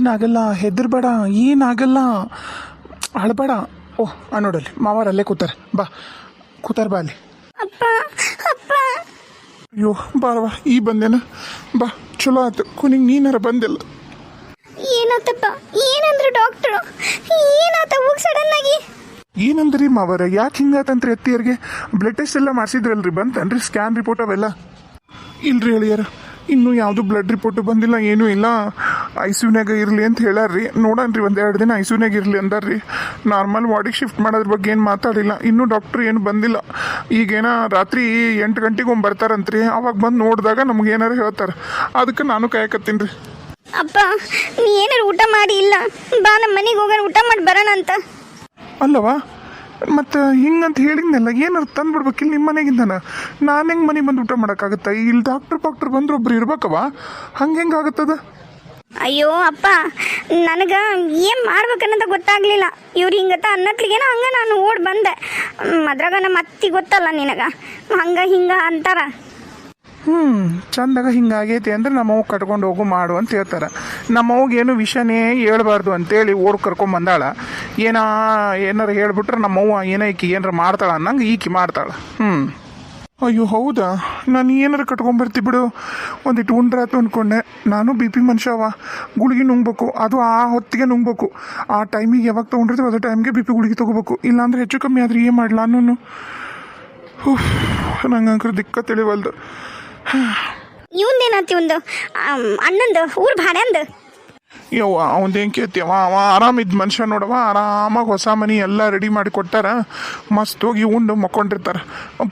ಏನಾಗಲ್ಲ, ಹೆದರ್ಬೇಡ, ಏನಾಗಲ್ಲ, ಅಳಬೇಡ. ಓಹ್ ನೋಡಲ್ಲಿ ಮಾವಾರ ಅಲ್ಲೇ ಕೂತಾರೆ, ಬಾ ಕೂತಾರ, ಬಾ ಅಲ್ಲಿ. ಅಪ್ಪ ಅಪ್ಪ ಅಯ್ಯೋ ಬಾರವ, ಈ ಬಂದೇನ, ಬಾ ಚಲೋ ಆಯ್ತು, ಕುನಿಗೆ ನೀನಾರ ಬಂದಿಲ್ಲ. ಏನಾತಪ್ಪ? ಏನಂದ್ರು ಡಾಕ್ಟ್ರು? ಏನಾತ ಹೋಗಿ ಸಡನ್ ಆಗಿ? ಏನಂದ್ರಿ ಮಾವರ, ಯಾಕೆ ಹಿಂಗಾತಂತ್ರಿ? ಅತ್ತಿಯರಿಗೆ ಬ್ಲಡ್ ಟೆಸ್ಟ್ ಎಲ್ಲ ಮಾಡಿಸಿದ್ರಲ್ರಿ, ಬಂತನ್ರಿ ಸ್ಕ್ಯಾನ್ ರಿಪೋರ್ಟ್ ಅವೆಲ್ಲ? ಇಲ್ರಿ ಹೇಳಿಯಾರ, ಇನ್ನೂ ಯಾವುದು ಬ್ಲಡ್ ರಿಪೋರ್ಟು ಬಂದಿಲ್ಲ, ಏನೂ ಇಲ್ಲ. ಐಸಿಯುನಾಗ ಇರಲಿ ಅಂತ ಹೇಳಾರ್ರಿ, ನೋಡನ್ರಿ ಒಂದೆರಡು ದಿನ ಐಸಿಯುನಾಗ ಇರಲಿ ಅಂದಾರ್ರಿ. ನಾರ್ಮಲ್ ವಾರ್ಡಿಗೆ ಶಿಫ್ಟ್ ಮಾಡೋದ್ರ ಬಗ್ಗೆ ಏನು ಮಾತಾಡಿಲ್ಲ, ಇನ್ನೂ ಡಾಕ್ಟ್ರ್ ಏನು ಬಂದಿಲ್ಲ. ಈಗೇನ ರಾತ್ರಿ 8 ಗಂಟೆಗೆ ಒಮ್ಮೆ ಬರ್ತಾರಂತ್ರಿ, ಅವಾಗ ಬಂದು ನೋಡಿದಾಗ ನಮ್ಗೆ ಏನಾರು ಹೇಳ್ತಾರೆ, ಅದಕ್ಕೆ ನಾನು ಕಾಯಕತ್ತೀನಿ ರೀ. ಅಪ್ಪ ನೀ ಏನಾರು ಊಟ ಮಾಡಿ ಇಲ್ಲ, ಬಾ ನಮ್ಮ ಮನೆಗೆ ಹೋಗೋಣ, ಊಟ ಮಾಡಿ ಬರೋಣ ಅಂತ. ಅಲ್ಲವಾ, ಮತ್ತು ಹಿಂಗಂತ ಹೇಳಿದ್ನಲ್ಲ, ಏನಾರು ತಂದು ಬಿಡ್ಬೇಕಿಲ್ಲ ನಿಮ್ಮ ಮನೆಗಿಂದನ. ನಾನು ಹೆಂಗೆ ಮನೆಗೆ ಬಂದು ಊಟ ಮಾಡೋಕ್ಕಾಗತ್ತಾ? ಇಲ್ಲಿ ಡಾಕ್ಟ್ರ್ ಬಂದ್ರೆ ಒಬ್ರು ಇರ್ಬೇಕವ, ಹಂಗೆ ಆಗತ್ತದ? ಅಯ್ಯೋ ಅಪ್ಪ, ನನಗೆ ಏನು ಮಾಡ್ಬೇಕನ್ನೋದು ಗೊತ್ತಾಗ್ಲಿಲ್ಲ. ಇವ್ರು ಹಿಂಗತ್ತ ಅನ್ನತ್ಲಿಗೇನೋ ಹಂಗೆ ನಾನು ಓಡಿ ಬಂದೆ. ಅದ್ರಾಗ ನಮ್ಮ ಅತ್ತಿ ಗೊತ್ತಲ್ಲ ನಿನಗೆ, ಹಿಂಗೆ ಅಂತಾರ. ಚಂದಾಗ ಹಿಂಗಾಗೈತಿ ಅಂದ್ರೆ ನಮ್ಮವ್ವ ಕಟ್ಕೊಂಡು ಹೋಗು ಮಾಡು ಅಂತ ಹೇಳ್ತಾರೆ. ನಮ್ಮವ್ಗೆ ಏನು ವಿಷಯನೇ ಹೇಳ್ಬಾರ್ದು ಅಂತೇಳಿ ಓಡ್ ಕರ್ಕೊಂಬಂದಾಳ. ಏನಾರು ಹೇಳ್ಬಿಟ್ರೆ ನಮ್ಮವ್ವ ಈಕಿ ಏನಾರು ಮಾಡ್ತಾಳ ಅನ್ನಂಗೆ ಈಕಿ ಮಾಡ್ತಾಳೆ. ಅಯ್ಯೋ ಹೌದಾ, ನಾನು ಏನಾರು ಕಟ್ಕೊಂಬರ್ತಿ ಬಿಡು, ಒಂದಿಟ್ಟು ಉಂಡ್ರಾತು ಅಂದ್ಕೊಂಡೆ. ನಾನು BP ಮನುಷ್ಯವ, ಗುಳಿಗೆ ನುಂಗ್ಬೇಕು, ಅದು ಆ ಹೊತ್ತಿಗೆ ನುಂಗ್ಬೇಕು. ಆ ಟೈಮಿಗೆ ಯಾವಾಗ ತೊಗೊಂಡಿರ್ತೀವಿ ಅದೇ ಟೈಮ್ಗೆ BP ಗುಳಿಗೆ ತೊಗೋಬೇಕು, ಇಲ್ಲಾಂದ್ರೆ ಹೆಚ್ಚು ಕಮ್ಮಿ ಆದ್ರೆ ಏನು ಮಾಡಲ ಅನ್ನೋನು. ನಂಗೆ ಅಂಕರು ದಿಕ್ಕ ತಿಳಿವಲ್ದು. ಇವಂದೇನಾತಿ ಒಂದು ಅಣ್ಣಂದು ಊರು ಭಾಡ್ಯಾಂದು? ಯವ್ವ ಅವಂದೇನು ಕೇಳ್ತೀವ, ಅವ ಆರಾಮಿದ್ದ ಮನುಷ್ಯ ನೋಡವ, ಆರಾಮಾಗಿ ಹೊಸ ಮನೆ ಎಲ್ಲ ರೆಡಿ ಮಾಡಿ ಕೊಟ್ಟಾರ, ಮಸ್ತ್ ಹೋಗಿ ಉಂಡು ಮಕ್ಕೊಂಡಿರ್ತಾರೆ.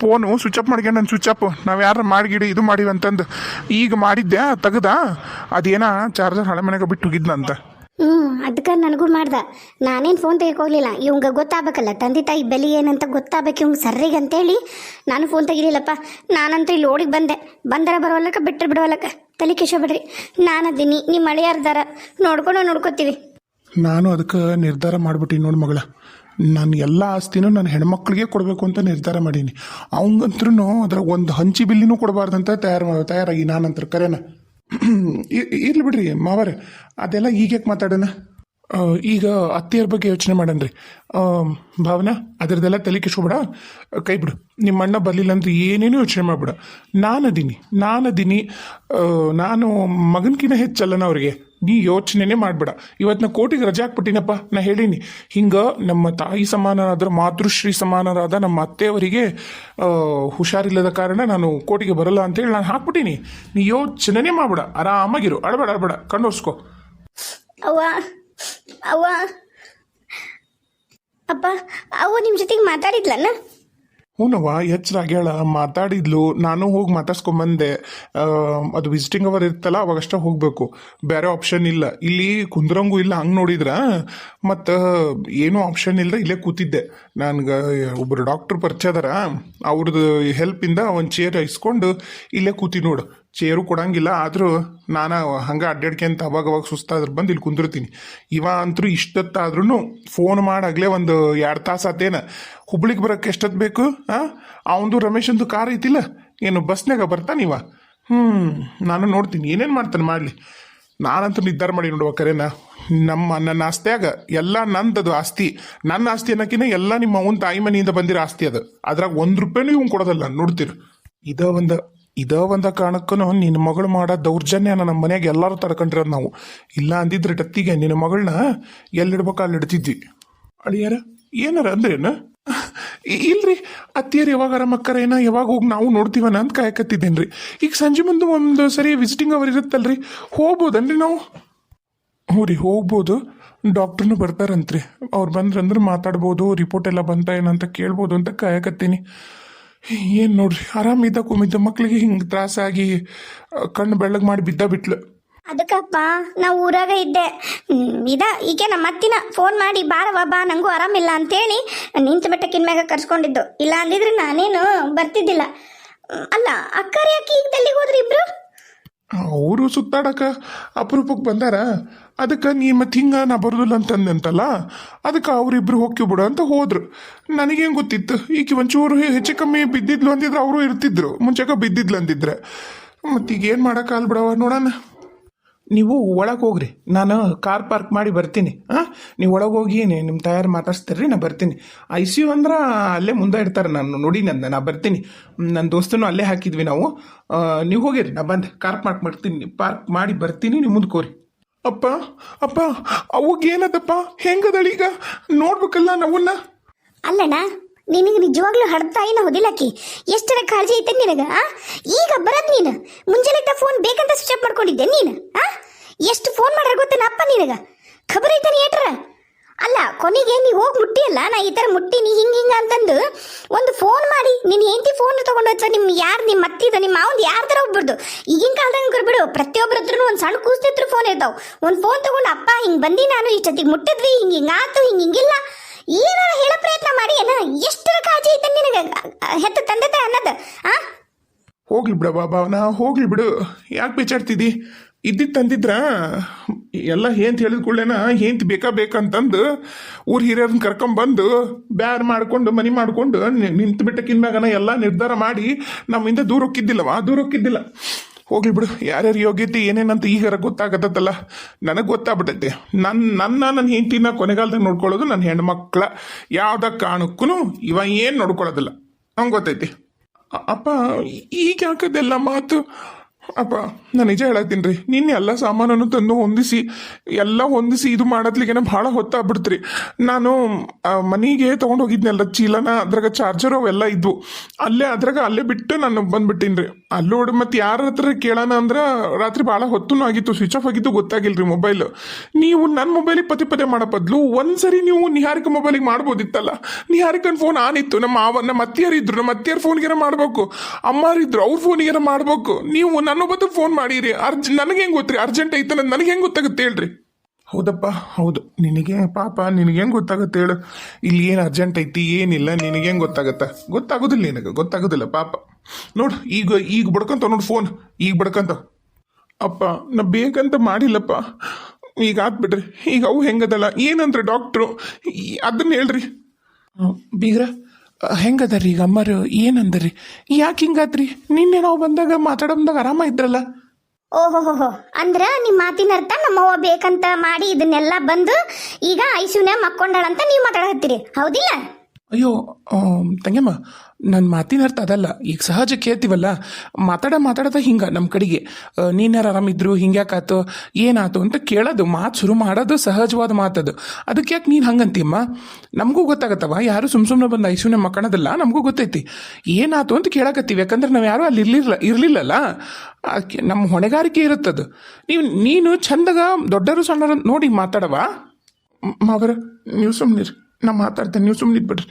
ಫೋನು ಸ್ವಿಚ್ ಅಪ್ ಮಾಡ್ಕೊಂಡು ನಾನು ಸ್ವಿಚ್ ಅಪ್, ನಾವು ಯಾರು ಮಾಡಿಗಿಡಿ ಇದು ಮಾಡಿವಿ ಅಂತಂದು ಈಗ ಮಾಡಿದ್ದೆ ತೆಗ್ದ, ಅದೇನ ಚಾರ್ಜರ್ ಹಳೆ ಮನೆಗೆ ಬಿಟ್ಟು ಹೋಗಿದ್ನಂತ. ಅದಕ್ಕೆ ನನಗೂ ಮಾಡ್ದ. ನಾನೇನು ಫೋನ್ ತೆಗಿಕೋಗ್ಲಿಲ್ಲ, ಇವಂಗ ಗೊತ್ತಾಗಬೇಕಲ್ಲ ತಂದೆ ತಾಯಿ ಬೆಲೆ ಏನಂತ ಗೊತ್ತಾಗಬೇಕು ಇವಂಗೆ ಸರ್ರಿಗೆ ಅಂತೇಳಿ ನಾನು ಫೋನ್ ತೆಗಿಲಿಲ್ಲಪ್ಪ. ನಾನಂತೂ ಇಲ್ಲಿ ಓಡಿಗೆ ಬಂದರ ಬರೋಲ್ಲಕ್ಕ ಬಿಟ್ಟರೆ ಬಿಡೋಲ್ಲಕ್ಕ, ತಲೆ ಬಿಡ್ರಿ. ನಾನದೀನಿ, ನಿಮ್ಮ ಮಳೆಯಾರ್ದಾರ ನೋಡ್ಕೋತೀವಿ. ನಾನು ಅದಕ್ಕೆ ನಿರ್ಧಾರ ಮಾಡಿಬಿಟ್ಟಿನಿ ನೋಡಿ ಮಗಳ, ನಾನು ಎಲ್ಲ ಆಸ್ತಿನೂ ನನ್ನ ಹೆಣ್ಮಕ್ಳಿಗೆ ಕೊಡಬೇಕು ಅಂತ ನಿರ್ಧಾರ ಮಾಡೀನಿ. ಅವಂಗಂತ್ರೂ ಅದ್ರಾಗ ಒಂದು ಹಂಚಿ ಬಿಲ್ಲಿನೂ ಕೊಡಬಾರ್ದಂತ ತಯಾರಾಗಿ ನಾನಂತರ ಕರೆನ. ಇರ್ಲಿ ಬಿಡ್ರಿ ಮಾವರೇ, ಅದೆಲ್ಲ ಈಗ್ಯಾಕೆ ಮಾತಾಡೋಣ. ಈಗ ಅತ್ತೆಯರ ಬಗ್ಗೆ ಯೋಚನೆ ಮಾಡನ್ರಿ. ಭಾವನಾ, ಅದರದೆಲ್ಲ ತಲೆ ಕೆಸ್ಕೊಬೇಡ, ಕೈ ಬಿಡು. ನಿಮ್ಮ ಅಣ್ಣ ಬರಲಿಲ್ಲ ಅಂದ್ರೆ ಏನೇನು ಯೋಚನೆ ಮಾಡ್ಬೇಡ. ನಾನದೀನಿ, ನಾನು ಮಗನ್ಕಿನ್ನ ಹೆಚ್ಚಲ್ಲನ ಅವ್ರಿಗೆ. ನೀ ಯೋಚನೆನೇ ಮಾಡಬೇಡ. ಇವತ್ತು ನಾ ಕೋರ್ಟಿಗೆ ರಜೆ ಹಾಕ್ಬಿಟ್ಟಿನಪ್ಪ. ನಾ ಹೇಳೀನಿ ಹಿಂಗೆ ನಮ್ಮ ತಾಯಿ ಸಮಾನರಾದ, ಮಾತೃಶ್ರೀ ಸಮಾನರಾದ ನಮ್ಮ ಅತ್ತೆಯವರಿಗೆ ಹುಷಾರಿಲ್ಲದ ಕಾರಣ ನಾನು ಕೋರ್ಟಿಗೆ ಬರಲ್ಲ ಅಂತೇಳಿ ನಾನು ಹಾಕ್ಬಿಟ್ಟೀನಿ. ನೀ ಯೋಚನೆನೇ ಮಾಡಬೇಡ, ಆರಾಮಾಗಿರು, ಅಳಬೇಡ, ಕಣ್ಣೋರ್ಸ್ಕೊ. ಅವ್ವ ಅಪ್ಪ, ಅವ್ವ ನಿಮ್ಮ ಜೊತೆಗೆ ಮಾತಾಡಿದ್ಲನ್ನ? ಹೂನವ್ವ, ಎಚ್ಚರಾಗ್ಯಾಳ, ಮಾತಾಡಿದ್ಲು. ನಾನು ಹೋಗಿ ಮಾತಾಡ್ಸ್ಕೊಂಬಂದೆ. ಅದು ವಿಸಿಟಿಂಗ್ ಅವರ್ ಇರ್ತಲ್ಲ ಅವಾಗಷ್ಟೇ ಹೋಗಬೇಕು, ಬೇರೆ ಆಪ್ಷನ್ ಇಲ್ಲ. ಇಲ್ಲಿ ಕುಂದ್ರಂಗೂ ಇಲ್ಲ. ಹಂಗೆ ನೋಡಿದ್ರ ಮತ್ತು ಏನೂ ಆಪ್ಷನ್ ಇಲ್ಲ, ಇಲ್ಲೇ ಕೂತಿದ್ದೆ. ನನ್ಗೆ ಒಬ್ಬರು ಡಾಕ್ಟ್ರ್ ಪರಿಚಯ ಅದಾರ, ಅವ್ರದ್ದು ಹೆಲ್ಪಿಂದ ಒಂದು ಚೇರ್ ಇಸ್ಕೊಂಡು ಇಲ್ಲೇ ಕೂತಿ ನೋಡು. ಚೇರು ಕೊಡಂಗಿಲ್ಲ, ಆದರೂ ನಾನು ಹಂಗೆ ಅಡ್ಡಾಡ್ಕೆಂತ ಅವಾಗವಾಗ ಸುಸ್ತಾದ್ರೆ ಬಂದು ಇಲ್ಲಿ ಕುಂದಿರ್ತೀನಿ. ಇವ ಅಂತರೂ ಇಷ್ಟೊತ್ತಾದ್ರೂ ಫೋನ್ ಮಾಡಾಗಲೇ ಒಂದು 2 ತಾಸು ಆತೇನ. ಹುಬ್ಳಿಗೆ ಬರೋಕ್ಕೆ ಎಷ್ಟೊತ್ತು ಬೇಕು? ಅವಂದು ರಮೇಶಂದು ಕಾರ್ ಐತಿಲ್ಲ, ಏನು ಬಸ್ನಾಗ ಬರ್ತಾನಿವ? ನಾನು ನೋಡ್ತೀನಿ ಏನೇನು ಮಾಡ್ತಾನೆ ಮಾಡಲಿ. ನಾನಂತೂ ನಿರ್ಧಾರ ಮಾಡಿ ನೋಡುವ ಕರೆನ, ನನ್ನ ಆಸ್ತಿಯಾಗ ಎಲ್ಲ ನಂದದು ಆಸ್ತಿ. ನನ್ನ ಆಸ್ತಿ ಅನ್ನೋಕ್ಕಿಂತ ಎಲ್ಲ ನಿಮ್ಮ ಅವನ ತಾಯಿ ಮನೆಯಿಂದ ಬಂದಿರೋ ಆಸ್ತಿ ಅದು. ಅದ್ರಾಗ ₹1 ಇವ್ನು ಕೊಡೋದಲ್ಲ, ನೋಡ್ತೀರ. ಇದ ಒಂದ ಕಾರಣಕ್ಕೂ ನಿನ್ನ ಮಗಳು ಮಾಡೋ ದೌರ್ಜನ್ಯ ನಮ್ಮ ಮನೆಯಾಗ ಎಲ್ಲರೂ ತಡ್ಕೊಂಡಿರೋದು ನಾವು. ಇಲ್ಲ ಅಂದಿದ್ರೆ ಟತ್ತಿಗೆ ನಿನ್ನ ಮಗಳನ್ನ ಎಲ್ಲಿಡ್ಬೇಕು ಅಲ್ಲಿ ಇಡ್ತಿದ್ವಿ. ಅಳಿಯಾರ ಏನಾರ ಅಂದ್ರೇನ? ಇಲ್ರಿ ಅತ್ತಿಯರು ಯಾವಾಗಾರ ಮಕ್ಕರೇನ ಯಾವಾಗ ಹೋಗಿ ನಾವು ನೋಡ್ತೀವನ ಅಂತ ಕಾಯಕತ್ತಿದ್ದೇನ್ರಿ. ಈಗ ಸಂಜೆ ಮುಂದೆ ಒಂದು ಸರಿ ವಿಸಿಟಿಂಗ್ ಅವರ್ ಇರುತ್ತಲ್ರಿ, ಹೋಗ್ಬೋದನ್ರಿ ನಾವು? ಹ್ಞೂ ರೀ, ಹೋಗ್ಬೋದು. ಡಾಕ್ಟ್ರನ್ನು ಬರ್ತಾರಂತ್ರಿ, ಅವ್ರು ಬಂದ್ರಂದ್ರೆ ಮಾತಾಡ್ಬೋದು, ರಿಪೋರ್ಟ್ ಎಲ್ಲ ಬಂತ ಏನಂತ ಕೇಳ್ಬೋದು ಅಂತ ಕಾಯಕತ್ತೀನಿ. ಏನು ನೋಡ್ರಿ, ಆರಾಮಿದ್ದ ಕುಮಿದ್ದ ಮಕ್ಳಿಗೆ ಹಿಂಗೆ ತ್ರಾಸಾಗಿ ಕಣ್ಣು ಬೆಳ್ಳಗೆ ಮಾಡಿ ಬಿಟ್ಲು. ಅದಕ್ಕಪ್ಪ ನಾವು ಊರಾಗ ಇದ್ದೆ. ಈಕೆ ನಮ್ಮ ಅತ್ತಿನ ಫೋನ್ ಮಾಡಿ ಬಾರವಾ ಬಾ, ನನಗೂ ಆರಾಮಿಲ್ಲ ಅಂತೇಳಿ ನಿಂತ ಬೆಟ್ಟಕ್ಕಿನ ಮ್ಯಾಗ ಕರ್ಸ್ಕೊಂಡಿದ್ದು. ಇಲ್ಲ ಅಂದಿದ್ರೆ ನಾನೇನು ಬರ್ತಿದ್ದಿಲ್ಲ. ಅಲ್ಲ ಅಕ್ಕರಿ ಯಾಕೆ ಈಗ ಡೆಲ್ಲಿಗೆ ಹೋದ್ರಿ ಇಬ್ರು? ಅವರು ಸುತ್ತಾಡಕ ಅಪರೂಪಕ್ಕೆ ಬಂದಾರ. ಅದಕ್ಕೆ ನೀ ಮತ್ತೆ ಹಿಂಗೆ ನಾ ಬರೋದಿಲ್ಲ ಅಂತಂದಂತಲ್ಲ, ಅದಕ್ಕೆ ಅವರಿಬ್ರು ಹೋಗಿ ಬಿಡು ಅಂತ ಹೋದ್ರು. ನನಗೇನು ಗೊತ್ತಿತ್ತು, ಈಗ ಒಂಚೂರು ಹೆಚ್ಚು ಕಮ್ಮಿ ಬಿದ್ದಿದ್ಲು ಅಂದಿದ್ರೆ ಅವರು ಇರ್ತಿದ್ರು, ಮುಂಚೆಗ ಬಿದ್ದಿದ್ಲು ಅಂದಿದ್ರೆ. ಮತ್ತೀಗ ಏನು ಮಾಡೋಕ್ಕಾಗಲ್ಲ ಬಿಡವ, ನೋಡೋಣ. ನೀವು ಒಳಗೆ ಹೋಗ್ರಿ, ನಾನು ಕಾರ್ ಪಾರ್ಕ್ ಮಾಡಿ ಬರ್ತೀನಿ. ನೀವು ಒಳಗೆ ಹೋಗಿ ನಿಮ್ಮ ತಯಾರು ಮಾತಾಡ್ಸ್ತೀರಿ, ನಾ ಬರ್ತೀನಿ. ICU ಅಂದ್ರೆ ಅಲ್ಲೇ ಮುಂದೆ ಇಡ್ತಾರೆ, ನಾನು ನೋಡಿ ನಾ ಬರ್ತೀನಿ. ನನ್ನ ದೋಸ್ತನು ಅಲ್ಲೇ ಹಾಕಿದ್ವಿ ನಾವು. ನೀವು ಹೋಗಿರಿ, ನಾ ಬಂದು ಪಾರ್ಕ್ ಮಾಡಿ ಬರ್ತೀನಿ, ನೀವು ಮುಂದ್ಕೋರಿ. ಅಪ್ಪ ಅಪ್ಪ ಅವಾಗೇನದಪ್ಪ, ಹೆಂಗದಳೀಗ ನೋಡ್ಬೇಕಲ್ಲ ನಾವನ್ನ. ಅಲ್ಲಣ್ಣ, ನಿನಗೆ ನಿಜವಾಗ್ಲೂ ಹಡ್ತಾಯಿನ ಹೊದಿಲಕ್ಕಿ ಎಷ್ಟರ ಕಾಳಜಿ ಐತೆ ನಿನಗ. ಈಗ ಬರದ್ ನೀನು ಮುಂಜಾನೆ ಫೋನ್ ಬೇಕಂತ ಸ್ವಿಚ್ ಆಫ್ ಮಾಡ್ಕೊಂಡಿದ್ದೆ ನೀನು. ಎಷ್ಟು ಫೋನ್ ಮಾಡ್ರೆ ಗೊತ್ತೇನ ಅಪ್ಪ ನಿನಗ, ಖಬರ್ ಐತಾನೆ ಏಟ್ರ. ಅಲ್ಲ, ಕೊನೆಗೆ ನೀ ಹೋಗಿ ಮುಟ್ಟಿಯಲ್ಲ, ನಾ ಈ ಥರ ಮುಟ್ಟಿನಿ ಹಿಂಗ ಅಂತಂದು ಒಂದು ಫೋನ್ ಮಾಡಿ ನಿನ್ನ ಹೆಂಡತಿ ಫೋನ್ ತೊಗೊಂಡು ಅಥವಾ ನಿಮ್ಮ ಅತ್ತಿದ ನಿಮ್ಮ ಮಾವಂದು ಯಾರ ಥರ ಹೋಗ್ಬಿಡ್ದು. ಈಗಿನ ಕಾಲದಾಗ ಬಿಡು, ಪ್ರತಿಯೊಬ್ಬರ ಹತ್ರನು ಒಂದು ಸಣ್ಣ ಕೂಸ್ತಿದ್ರು ಫೋನ್ ಇರ್ತಾವ. ಒಂದು ಫೋನ್ ತೊಗೊಂಡು ಅಪ್ಪ ಹಿಂಗೆ ಬಂದಿ, ನಾನು ಇಷ್ಟೊತ್ತಿಗೆ ಮುಟ್ಟಿದ್ವಿ, ಹಿಂಗಾತು ಹಿಂಗಿಲ್ಲ ಏನಾರ ಹೇಳೋ ಪ್ರಯತ್ನ ಮಾಡಿ. ಎಷ್ಟರ ಕಾಳಜಿ ಐತೆ ನಿನಗೆ ಹೆತ್ತ ತಂದೆ ತಾಯಿ ಅನ್ನೋದು. ಹೋಗ್ಲಿ ಬಿಡ ಭಾವನಾ, ಹೋಗ್ಲಿ ಬಿಡು, ಯಾಕೆ ಬೇಚಾಡ್ತಿದ್ದಿ? ಇದ್ದಿದ್ದು ತಂದಿದ್ರ ಎಲ್ಲ ಹೇಂತ ಹೇಳಿದ ಕೂಡಲೇನ ಹೇಂತ ಬೇಕಂತಂದು ಊರ್ ಹಿರಿಯರನ್ನ ಕರ್ಕೊಂಬಂದು ಬ್ಯಾರ್ ಮಾಡ್ಕೊಂಡು ಮನಿ ಮಾಡ್ಕೊಂಡು ನಿಂತು ಬಿಟ್ಟಕ್ಕಿನ್ಮ್ಯಾಗನ ಎಲ್ಲ ನಿರ್ಧಾರ ಮಾಡಿ ನಮ್ಮಿಂದ ದೂರ ಹೋಗಿದ್ದಿಲ್ಲ. ಹೋಗ್ಲಿ ಬಿಡು, ಯಾರ್ಯಾರು ಯೋಗ್ಯತೆ ಏನೇನಂತ ಈಗಾರ ಗೊತ್ತಾಗತ್ತಲ್ಲ. ನನಗೆ ಗೊತ್ತಾಗ್ಬಿಟ್ಟೈತೆ. ನನ್ನ ಹೆಂಡತಿನ ಕೊನೆಗಾಲದಾಗ ನೋಡ್ಕೊಳ್ಳೋದು ನನ್ನ ಹೆಣ್ಮಕ್ಳ. ಯಾವ್ದ ಕಾರಣಕ್ಕೂ ಇವ ಏನು ನೋಡ್ಕೊಳ್ಳೋದಿಲ್ಲ, ಹಂಗೆ ಗೊತ್ತೈತಿ. ಅಪ್ಪ ಈಗ ಯಾಕದೆಲ್ಲ ಮಾತು? ಅಪ್ಪ ನಾನು ನಿಜ ಹೇಳತ್ತೀನಿ ರೀ, ನಿನ್ನೆ ಎಲ್ಲ ಸಾಮಾನನ್ನು ತಂದು ಹೊಂದಿಸಿ ಇದು ಮಾಡೋದ್ಲಿಗೆನ ಭಾಳ ಹೊತ್ತಾಗ್ಬಿಡ್ತ್ರಿ. ನಾನು ಮನೆಗೆ ತೊಗೊಂಡೋಗಿದ್ನಲ್ಲ ಚೀಲನ, ಅದ್ರಾಗ ಚಾರ್ಜರ್ ಅವೆಲ್ಲ ಇದ್ವು. ಅಲ್ಲೇ ಬಿಟ್ಟು ನಾನು ಬಂದ್ಬಿಟ್ಟಿನಿ ರೀ. ಅಲ್ಲೋಡಿ ಮತ್ತೆ ಯಾರ ಹತ್ರ ಕೇಳೋಣ ಅಂದ್ರೆ ರಾತ್ರಿ ಭಾಳ ಹೊತ್ತೂ ಆಗಿತ್ತು, ಸ್ವಿಚ್ ಆಫ್ ಆಗಿದ್ದು ಗೊತ್ತಾಗಿಲ್ರಿ ಮೊಬೈಲ್. ನೀವು ನನ್ನ ಮೊಬೈಲಿಗೆ ಪದೇ ಮಾಡೋ ಬದಲು ಒಂದ್ಸರಿ ನೀವು ನಿಹಾರಿಕ ಮೊಬೈಲಿಗೆ ಮಾಡ್ಬೋದಿತ್ತಲ್ಲ. ನಿಹಾರಿಕನ ಫೋನ್ ಆನ್ ಇತ್ತು, ನಮ್ಮ ಅತ್ತಿಯರಿದ್ರು, ನಮ್ಮ ಅತ್ತಿಯರ ಫೋನ್ಗೆರ ಮಾಡಬೇಕು, ಅಮ್ಮಾರಿದ್ರು ಅವ್ರ ಫೋನಿಗೆರ ಮಾಡಬೇಕು. ನೀವು ನನ್ನೊಬ್ಬತ್ತು ಫೋನ್ ಮಾಡಿರಿ, ನನಗೆ ಹೆಂಗೆ ಗೊತ್ತ್ರಿ ಅರ್ಜೆಂಟ್ ಐತೆ ಅನ್ನೋದು ನನಗೆ ಹೆಂಗೆ ಗೊತ್ತಾಗುತ್ತೆ ಹೇಳ್ರಿ? ಹೌದಪ್ಪ ಹೌದು, ನಿನಗೆ ಪಾಪ ನಿನಗೆ ಹೆಂಗೆ ಗೊತ್ತಾಗುತ್ತೆ ಹೇಳು? ಇಲ್ಲಿ ಏನು ಅರ್ಜೆಂಟ್ ಐತಿ ಏನಿಲ್ಲ, ನಿನಗೆ ಹೆಂಗೆ ಗೊತ್ತಾಗೋದಿಲ್ಲ, ನಿನಗೆ ಗೊತ್ತಾಗೋದಿಲ್ಲ ಪಾಪ. ನೋಡು ಈಗ ಬಡ್ಕೊಂತ ನೋಡು ಫೋನ್, ಈಗ ಬಡ್ಕೊಂತ. ಅಪ್ಪ ನಾ ಬೇಕಂತ ಮಾಡಿಲ್ಲಪ್ಪ, ಈಗ ಆತ್ಬಿಡ್ರಿ. ಈಗ ಅವು ಹೆಂಗದಲ್ಲ ಏನಂದ್ರೆ ಡಾಕ್ಟ್ರು ಅದನ್ನ ಹೇಳ್ರಿ. ಬೀಗ್ರ ಹೆಂಗದರಿ ಈಗ ಅಮ್ಮರು ಏನಂದ್ರಿ? ಯಾಕೆ ಹಿಂಗಾತ್ರಿ? ನಿನ್ನೆ ನಾವು ಬಂದಾಗ ಮಾತಾಡೋದಾಗ ಆರಾಮ ಇದ್ರಲ್ಲ. ಓಹೋಹೋ, ಅಂದ್ರ ನಿಮ್ಮ ಮಾತಿನ ಅರ್ಥ ನಮ್ಮವ್ವ ಬೇಕಂತ ಮಾಡಿ ಇದನ್ನೆಲ್ಲ ಬಂದು ಈಗ ಐಶುನ ಮಕ್ಕೊಂಡಾಳಂತ ನೀವು ಮಾತಾಡತ್ತೀರಿ, ಹೌದಿಲ್ಲ? ಅಯ್ಯೋ ತಂಗಮ್ಮ, ನನ್ನ ಮಾತಿನ ಅರ್ಥ ಅದಲ್ಲ. ಈಗ ಸಹಜ ಕೇಳ್ತೀವಲ್ಲ, ಮಾತಾಡೋದ ಹಿಂಗೆ ನಮ್ಮ ಕಡೆಗೆ ನೀನ್ಯಾರು ಆರಾಮಿದ್ರು, ಹಿಂಗ್ಯಾಕಾತು ಏನಾಯ್ತು ಅಂತ ಕೇಳೋದು, ಮಾತು ಶುರು ಮಾಡೋದು ಸಹಜವಾದ ಮಾತದು. ಅದಕ್ಕೆ ಯಾಕೆ ನೀನು ಹಂಗಂತೀಮ್ಮ? ನಮಗೂ ಗೊತ್ತಾಗತ್ತವ, ಯಾರು ಸುಮ್ಮನೆ ಬಂದು ಐಶುನೇ ಮಕ್ಕಳದಲ್ಲ, ನಮಗೂ ಗೊತ್ತೈತಿ ಏನಾಯ್ತು ಅಂತ ಕೇಳಕತ್ತೀವಿ. ಯಾಕಂದ್ರೆ ನಾವು ಯಾರೂ ಅಲ್ಲಿ ಇರಲಿಲ್ಲಲ್ಲ, ನಮ್ಮ ಹೊಣೆಗಾರಿಕೆ ಇರುತ್ತದು. ನೀನು ಚಂದಾಗ ದೊಡ್ಡರು ಸಣ್ಣರು ನೋಡಿ ಮಾತಾಡವ. ಮಾವರ ನೀವು ಸುಮ್ಮನಿರಿ, ನಾ ಮಾತಾಡ್ತೇನೆ, ನೀವು ಸುಮ್ಮನೆ ಇದ್ಬಿಡ್ರಿ.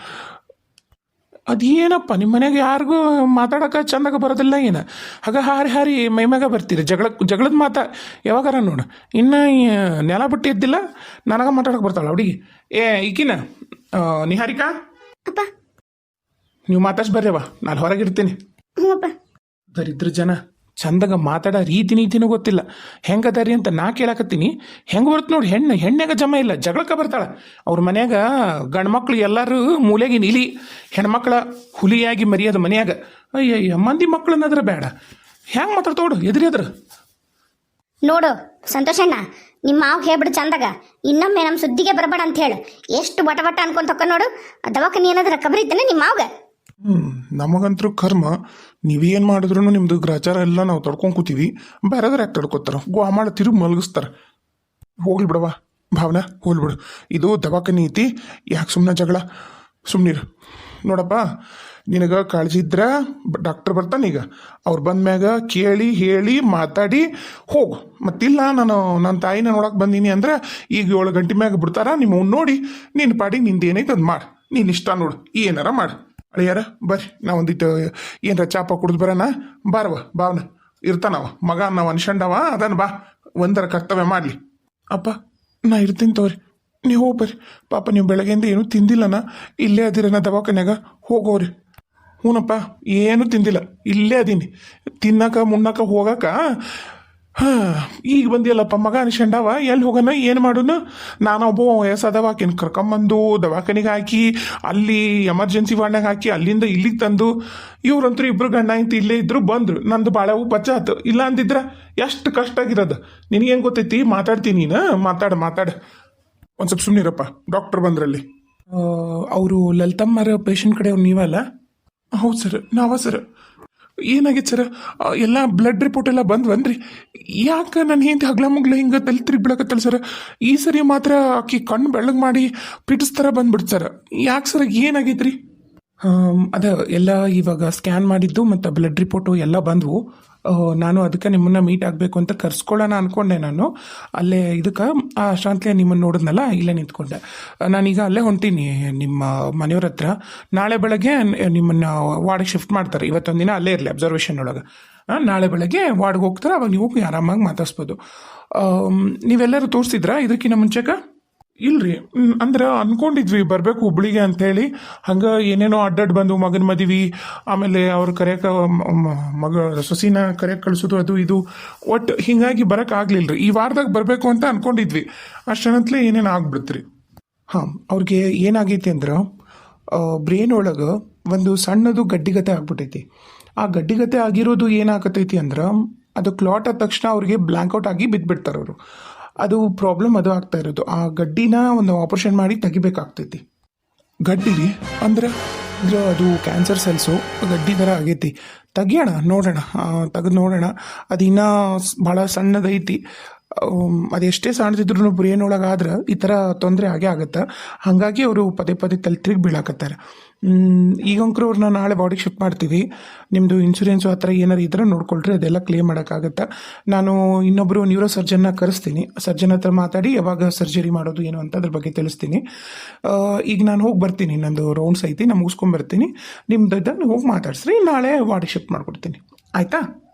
ಅದೇನಪ್ಪ ನಿಮ್ಮ ಮನೆಗೆ ಯಾರಿಗೂ ಮಾತಾಡೋಕೆ ಚಂದಾಗ ಬರೋದಿಲ್ಲ ಏನು? ಆಗ ಹಾರಿ ಮೈಮ್ಯಾಗ ಬರ್ತೀರಿ. ಜಗಳದ ಮಾತಾ ಯಾವಾಗಾರ ನೋಡು. ಇನ್ನು ನೆಲ ಬಿಟ್ಟು ಎದ್ದಿಲ್ಲ, ನನಗೆ ಮಾತಾಡೋಕೆ ಬರ್ತಾಳೆ ಹುಡುಗಿ. ಈಗಿನ ನಿಹಾರಿಕಾ, ಅಪ್ಪ ನೀವು ಮಾತಾಡ್ಸಿ ಬರ್ರಿವ, ನಾನು ಹೊರಗಿರ್ತೀನಿ. ಹ್ಞೂ ಅಪ್ಪ. ದರಿದ್ರ ಜನ ಚಂದಾಗ ಮಾತಾಡೋ ನೀತಿನೂ ಗೊತ್ತಿಲ್ಲ. ಹೆಂಗದಾರಿ ಅಂತ ನಾ ಕೇಳಕತ್ತೀನಿ, ಹೆಂಗೆ ಬರುತ್ತೆ ನೋಡಿ. ಹೆಣ್ಣಾಗ ಜಮ ಇಲ್ಲ, ಜಗಳಕ್ಕೆ ಬರ್ತಾಳೆ. ಅವ್ರ ಮನ್ಯಾಗ ಗಂಡ್ಮಕ್ಳು ಎಲ್ಲರೂ ಮೂಲೆಗೆ ನಿಲಿ, ಹೆಣ್ಮಕ್ಳ ಹುಲಿಯಾಗಿ ಮರ್ಯಾದ ಮನ್ಯಾಗ. ಅಯ್ಯಯ್ಯ, ಮಂದಿ ಮಕ್ಳು ಅನ್ನೋದ್ರ ಬೇಡ, ಹೆಂಗೆ ಮಾತಾಡ್ತೋಡು ಎದುರು. ನೋಡು ಸಂತೋಷಣ್ಣ, ನಿಮ್ಮ ಮಾವು ಹೇಳ್ಬಿಡು ಚಂದಾಗ, ಇನ್ನೊಮ್ಮೆ ನಮ್ಮ ಸುದ್ದಿಗೆ ಬರಬೇಡ ಅಂತ ಹೇಳು. ಎಷ್ಟು ಬಟ ಅನ್ಕೊಂತ ಹೊಕ್ಕ ನೋಡು. ದವಾಖಾನೆ ಏನಾದ್ರ ಕಬರ್ ಇದ್ದಾನೆ ನಿಮ್ಮ ಮಾವ್ಗ? ನಮಗಂತರೂ ಕರ್ಮ. ನೀವೇನು ಮಾಡಿದ್ರು ನಿಮ್ದು ಗ್ರಾಚಾರ ಎಲ್ಲ ನಾವು ತಡ್ಕೊಂಡು ಕೂತೀವಿ, ಬೇರೆದ್ರೆ ಯಾಕೆ ತಡ್ಕೊತಾರ? ಗೋಮಾಳ ತಿರುಗಿ ಮಲಗಿಸ್ತಾರೆ. ಹೋಗ್ಲಿ ಬಿಡವಾ ಭಾವನಾ, ಹೋಗ್ಲಿ ಬಿಡು. ಇದು ದವಾಖಾನೆ ಐತಿ, ಯಾಕೆ ಸುಮ್ಮನೆ ಜಗಳ? ಸುಮ್ಮನಿರು. ನೋಡಪ್ಪ, ನಿನಗೆ ಕಾಳಜಿ ಇದ್ರೆ ಡಾಕ್ಟರ್ ಬರ್ತಾನೀಗ, ಅವ್ರು ಬಂದ್ಮ್ಯಾಗ ಕೇಳಿ ಹೇಳಿ ಮಾತಾಡಿ ಹೋಗು. ಮತ್ತಿಲ್ಲ ನನ್ನ ತಾಯಿನ ನೋಡಕ್ಕೆ ಬಂದೀನಿ ಅಂದ್ರೆ ಈಗ 7 ಗಂಟೆ ಮ್ಯಾಗ ಬಿಡ್ತಾರ. ನಿಮ್ಮ ನೋಡಿ ನಿನ್ನ ಪಾಡಿ ನಿಂದು ಏನೈತೆ ಅದು ಮಾಡು, ನೀನು ಇಷ್ಟ ನೋಡು, ಏನಾರ ಮಾಡು. ಅಳಿಯಾರ ಬರ್ರಿ, ನಾವೊಂದಿಟ್ಟು ಏನರ ಚಾಪ ಕುಡಿದು ಬರೋಣ. ಬಾರವ ಭಾವನ, ಇರ್ತಾನವ ಮಗ, ನಾವು ಅನ್ಷಂಡವ ಅದನ್ನ, ಬಾ ಒಂದರ ಕರ್ತವ್ಯ ಮಾಡಲಿ. ಅಪ್ಪ ನಾ ಇರ್ತೀನಿ ತಗೋರಿ, ನೀವು ಹೋಗಿ ಬರ್ರಿ. ಪಾಪ ನೀವು ಬೆಳಗ್ಗೆಯಿಂದ ಏನೂ ತಿಂದಿಲ್ಲನ, ಇಲ್ಲೇ ಅದಿರನ ದವಾಖಾನ್ಯಾಗ, ಹೋಗೋರಿ. ಹ್ಞೂನಪ್ಪ, ಏನೂ ತಿಂದಿಲ್ಲ, ಇಲ್ಲೇ ಅದೀನಿ. ತಿನ್ನಕ ಮುನ್ನಕ ಹೋಗಕ ಹಾ ಈಗ ಬಂದಿಯಲ್ಲಪ್ಪ ಮಗ ಅನ್ಸ್ಕೊಂಡವ ಎಲ್ಲಿ ಹೋಗೋಣ ಏನು ಮಾಡೋಣ ನಾನೊಬ್ಬ ವಯಸ್ಸಾದವ ಆಕಿನ ಕರ್ಕೊಂಬಂದು ದವಾಖಾನಿಗೆ ಹಾಕಿ ಅಲ್ಲಿ ಎಮರ್ಜೆನ್ಸಿ ವಾರ್ಡ್ನಾಗ ಹಾಕಿ ಅಲ್ಲಿಂದ ಇಲ್ಲಿಗೆ ತಂದು ಇವ್ರಂತೂ ಇಬ್ರು ಗಂಡ ಇಂತ ಇಲ್ಲೇ ಇದ್ರು ಬಂದ್ರು ನಂದು ಬಾಳವು ಬಚ್ಚಾತು ಇಲ್ಲ ಅಂದಿದ್ರ ಎಷ್ಟು ಕಷ್ಟ ಆಗಿರೋದು ನಿನಗೇನು ಗೊತ್ತೈತಿ ಮಾತಾಡ್ತೀನಿ ನೀನು ಮಾತಾಡ ಒಂದು ಸ್ವಲ್ಪ ಸುಮ್ಮನಿರಪ್ಪ ಡಾಕ್ಟರ್ ಬಂದ್ರಲ್ಲಿ ಅವರು ಲಲಿತಮ್ಮರ ಪೇಷಂಟ್ ಕಡೆ ಅವ್ರು ನೀವಲ್ಲ ಹೌದು ಸರ್ ಸರ್ ಏನಾಗಿತ್ತು ಸರ್ ಎಲ್ಲ ಬ್ಲಡ್ ರಿಪೋರ್ಟ್ ಎಲ್ಲ ಬಂದ್ವನ್ರಿ ಯಾಕೆ ನನ್ನ ಹಿಂದೆ ಹಗ್ಲ ಮುಗ್ಲ ಹಿಂಗೆ ತಲೆ ತಿರುಗಿ ಸರ್ ಈ ಸರಿ ಮಾತ್ರ ಆಕಿ ಕಣ್ಣು ಬೆಳ್ಳಗೆ ಮಾಡಿ ಪಿಟಿಸ್ ಥರ ಬಂದ್ಬಿಡ್ತು ಸರ್ ಯಾಕೆ ಸರ್ ಏನಾಗೈತ್ರಿ ಅದ ಎಲ್ಲ ಇವಾಗ ಸ್ಕ್ಯಾನ್ ಮಾಡಿದ್ದು ಮತ್ತು ಬ್ಲಡ್ ರಿಪೋರ್ಟು ಎಲ್ಲ ಬಂದವು ನಾನು ಅದಕ್ಕೆ ನಿಮ್ಮನ್ನ ಮೀಟ್ ಆಗಬೇಕು ಅಂತ ಕರ್ಸ್ಕೊಳ್ಳೋಣ ಅಂದ್ಕೊಂಡೆ ನಾನು ಅಲ್ಲೇ ಇದಕ್ಕೆ ಅಷ್ಟಂತಲೇ ನಿಮ್ಮನ್ನು ನೋಡಿದ್ನಲ್ಲ ಇಲ್ಲೇ ನಿಂತ್ಕೊಂಡೆ ನಾನೀಗ ಅಲ್ಲೇ ಹೊಂಟೀನಿ ನಿಮ್ಮ ಮನೆಯವ್ರ ಹತ್ರ ನಾಳೆ ಬೆಳಗ್ಗೆ ನಿಮ್ಮನ್ನು ವಾರ್ಡ್ಗೆ ಶಿಫ್ಟ್ ಮಾಡ್ತಾರೆ ಇವತ್ತೊಂದು ದಿನ ಅಲ್ಲೇ ಇರಲಿ ಅಬ್ಸರ್ವೇಷನ್ ಒಳಗೆ ನಾಳೆ ಬೆಳಗ್ಗೆ ವಾರ್ಡ್ಗೆ ಹೋಗ್ತಾರೆ ಅವಾಗ ನೀವು ಆರಾಮಾಗಿ ಮಾತಾಡ್ಸ್ಬೋದು ನೀವೆಲ್ಲರೂ ತೋರಿಸಿದ್ರಾ ಇದಕ್ಕಿಂತ ಮುಂಚೆಗೆ ಇಲ್ರಿ ಅಂದ್ರೆ ಅನ್ಕೊಂಡಿದ್ವಿ ಬರಬೇಕು ಹುಬ್ಳಿಗೆ ಅಂತೇಳಿ ಹಂಗೆ ಏನೇನೋ ಅಡ್ಡಾಡ್ ಬಂದು ಮಗನ ಮದುವೆ ಆಮೇಲೆ ಅವ್ರ ಕರೆಯಕ್ಕೆ ಮಗ ಸೊಸಿನ ಕರೆಯಕ್ಕೆ ಕಳಿಸೋದು ಅದು ಇದು ಒಟ್ಟು ಹಿಂಗಾಗಿ ಬರೋಕ್ಕಾಗಲಿಲ್ಲ ಈ ವಾರದಾಗ ಬರಬೇಕು ಅಂತ ಅನ್ಕೊಂಡಿದ್ವಿ ಅಷ್ಟನಂತಲೇ ಏನೇನು ಆಗ್ಬಿಡ್ತ್ರಿ ಹಾಂ ಅವ್ರಿಗೆ ಏನಾಗೈತಿ ಅಂದ್ರೆ ಬ್ರೇನ್ ಒಳಗೆ ಒಂದು ಸಣ್ಣದು ಗಡ್ಡಿಗತೆ ಆಗ್ಬಿಟ್ಟೈತಿ ಆ ಗಡ್ಡಿಗತೆ ಆಗಿರೋದು ಏನಾಗತೈತಿ ಅಂದ್ರೆ ಅದು ಕ್ಲಾಟ್ ಆದ ತಕ್ಷಣ ಅವ್ರಿಗೆ ಬ್ಲ್ಯಾಂಕ್ಔಟ್ ಆಗಿ ಬಿದ್ದುಬಿಡ್ತಾರೆ ಅವರು ಅದು ಪ್ರಾಬ್ಲಮ್ ಅದು ಆಗ್ತಾ ಇರೋದು ಆ ಗಡ್ಡಿನ ಒಂದು ಆಪರೇಷನ್ ಮಾಡಿ ತೆಗಿಬೇಕಾಗ್ತೈತಿ ಗಡ್ಡಿ ರೀ ಅಂದ್ರೆ ಅದು ಕ್ಯಾನ್ಸರ್ ಸೆಲ್ಸು ಗಡ್ಡಿ ಥರ ಆಗೈತಿ ತೆಗಿಯೋಣ ನೋಡೋಣ ತೆಗೆದು ನೋಡೋಣ ಅದು ಇನ್ನೂ ಭಾಳ ಸಣ್ಣದೈತಿ ಅದೆಷ್ಟೇ ಸಣ್ಣದಿದ್ರು ಬ್ರೇನ್ ಒಳಗಾದ್ರೆ ಈ ಥರ ತೊಂದರೆ ಆಗೇ ಆಗುತ್ತೆ ಹಾಗಾಗಿ ಅವರು ಪದೇ ತಲೆ ತಿರುಗಿ ಬೀಳಾಕತ್ತಾರೆ ಈಗಂಕರು ಅವ್ರನ್ನ ನಾಳೆ ಬಾಡಿಗೆ ಶಿಫ್ಟ್ ಮಾಡ್ತೀವಿ ನಿಮ್ಮದು ಇನ್ಶೂರೆನ್ಸು ಆ ಥರ ಏನಾರು ಇದ್ರೆ ನೋಡ್ಕೊಳ್ರಿ ಅದೆಲ್ಲ ಕ್ಲೇಮ್ ಮಾಡೋಕ್ಕಾಗತ್ತೆ ನಾನು ಇನ್ನೊಬ್ಬರು ನ್ಯೂರೋ ಸರ್ಜನ್ನ ಕರೆಸ್ತೀನಿ ಸರ್ಜನ್ ಹತ್ರ ಮಾತಾಡಿ ಯಾವಾಗ ಸರ್ಜರಿ ಮಾಡೋದು ಏನು ಅಂತ ಅದ್ರ ಬಗ್ಗೆ ತಿಳಿಸ್ತೀನಿ ಈಗ ನಾನು ಹೋಗಿ ಬರ್ತೀನಿ ನಂದು ರೌಂಡ್ಸ್ ಐತಿ ನಾನು ಮುಗಿಸ್ಕೊಂಬರ್ತೀನಿ ನಿಮ್ದು ಹೋಗಿ ಮಾತಾಡ್ಸ್ರಿ ನಾಳೆ ಬಾಡಿಗೆ ಶಿಫ್ಟ್ ಮಾಡ್ಕೊಡ್ತೀನಿ ಆಯಿತಾ